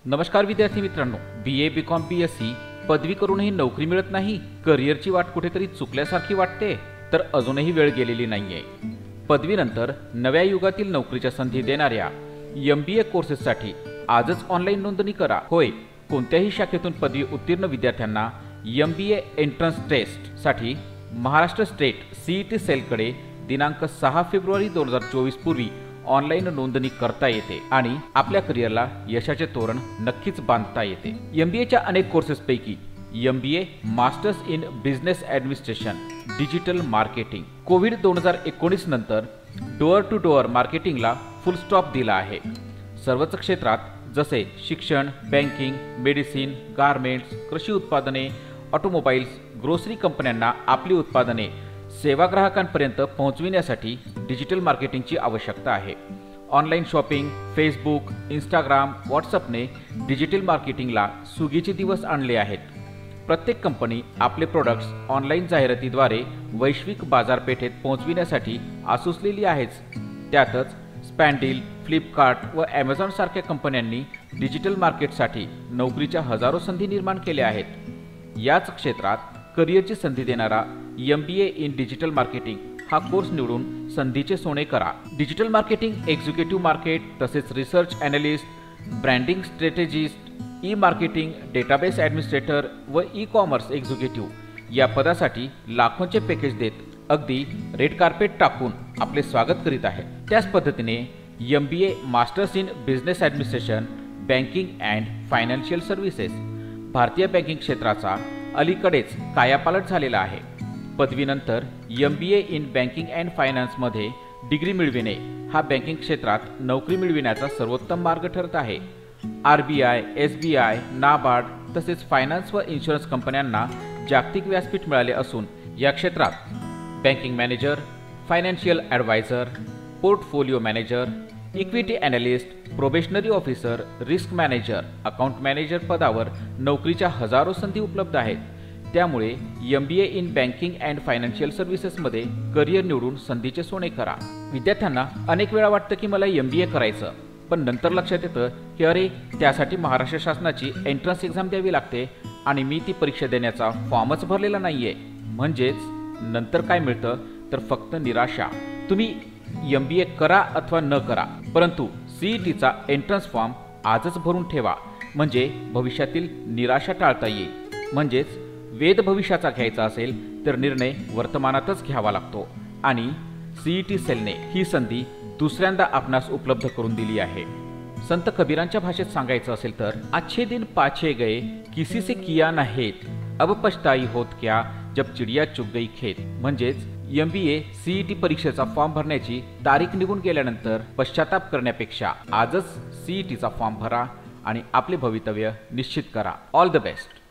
नमस्कार विद्यार्थी मित्रांनो, BA BCom BSc पदवी करूनही नोकरी मिळत नाही, करिअरची वाट कुठेतरी चुकल्यासारखी वाटते, तर अजूनही वेळ गेलेली नाहीये। पदवीनंतर नव्या युगातील नोकरीच्या संधी देणाऱ्या MBA कोर्सेससाठी आजच ऑनलाईन नोंदणी करा। होय, कोणत्याही शाखेतून पदवी उत्तीर्ण विद्यार्थ्यांना MBA एंट्रन्स टेस्ट साठी महाराष्ट्र स्टेट CET सेलकडे दिनांक 6 फेब्रुवारी 2024 पूर्वी ऑनलाईन नोंदणी करता येते आणि आपल्या करिअरला यशाचे तोरण नक्कीच बांधता येते। MBAच्या अनेक कोर्सेसपैकी MBA masters in business administration digital marketing covid 2019 नंतर डोअर टू डोअर मार्केटिंगला फुल स्टॉप दिला आहे। सर्वच क्षेत्रात जसे शिक्षण, बँकिंग, मेडिसिन, गारमेंट्स, कृषी उत्पादने, ऑटोमोबाईल्स, ग्रोसरी कंपन्यांना आपली उत्पादने सेवा ग्राहकांपर्यंत पोहोचविण्यासाठी डिजिटल मार्केटिंगची आवश्यकता आहे। ऑनलाईन शॉपिंग, फेसबुक, इंस्टाग्राम, व्हॉट्सअपने डिजिटल मार्केटिंगला सुगीचे दिवस आणले आहेत। प्रत्येक कंपनी आपले प्रोडक्ट्स ऑनलाईन जाहिरातीद्वारे वैश्विक बाजारपेठेत पोहोचविण्यासाठी आसुसलेली आहेच। त्यातच स्पॅन्डील, फ्लिपकार्ट व ॲमेझॉन सारख्या कंपन्यांनी डिजिटल मार्केटसाठी नोकरीच्या हजारो संधी निर्माण केल्या आहेत। याच क्षेत्रात करिअरची संधी देणारा MBA इन डिजिटल मार्केटिंग हा कोर्स निवडून संधीचे सोने करा। डिजिटल मार्केटिंग एक्झिक्युटिव्ह मार्केट तसेच research analyst, branding strategist, E marketing, database administrator व ई-कॉमर्स एक्झिक्युटिव्ह या पदासाठी लाखोंचे पॅकेज देत अगदी रेड कार्पेट टाकून आपले स्वागत करीत आहे। त्याच पद्धतीने MBA masters in business administration banking and financial services भारतीय बँकिंग क्षेत्राचा अलीकडेच कायापालट झालेला आहे। पदवीनंतर MBA इन बँकिंग अँड फायनान्समध्ये डिग्री मिळविणे हा बँकिंग क्षेत्रात नोकरी मिळविण्याचा सर्वोत्तम मार्ग ठरत आहे। RBI, SBI, नाबार्ड तसेच फायनान्स व इन्शुरन्स कंपन्यांना जागतिक व्यासपीठ मिळाले असून या क्षेत्रात banking manager, financial adviser, portfolio manager, equity analyst, probationary officer, risk manager, account manager पदावर नोकरीच्या हजारो संधी उपलब्ध आहेत। त्यामुळे MBA in banking and financial सर्व्हिसेसमध्ये करिअर निवडून संधीचे सोने करा। विद्यार्थ्यांना अनेक वेळा वाटतं की मला MBA करायचं, पण नंतर लक्षात येतं की अरे, त्यासाठी महाराष्ट्र शासनाची एंट्रन्स एक्झाम द्यावी लागते आणि मी ती परीक्षा देण्याचा फॉर्मच भरलेला नाहीये। म्हणजेच नंतर काय मिळतं तर फक्त निराशा। तुम्ही MBA करा अथवा न करा, परंतु CETचा एंट्रन्स फॉर्म आजच भरून ठेवा, म्हणजे भविष्यातील निराशा टाळता येईल। म्हणजेच वेध भविष्याचा घ्यायचा असेल तर निर्णय वर्तमानातच घ्यावा लागतो आणि CET सेलने ही संधी दुसऱ्यांदा आपणास उपलब्ध करून दिली आहे। संत कबीरांच्या भाषेत सांगायचं असेल तर अच्छे दिन पाछे गए किसी से किया ना हेत, अब पछताई होत क्या जब चिडिया चुग गई खेत। म्हणजेच MBA CET परीक्षेचा फॉर्म भरण्याची तारीख निघून गेल्यानंतर पश्चाताप करण्यापेक्षा आजच CETचा फॉर्म भरा आणि आपले भवितव्य निश्चित करा। All the best.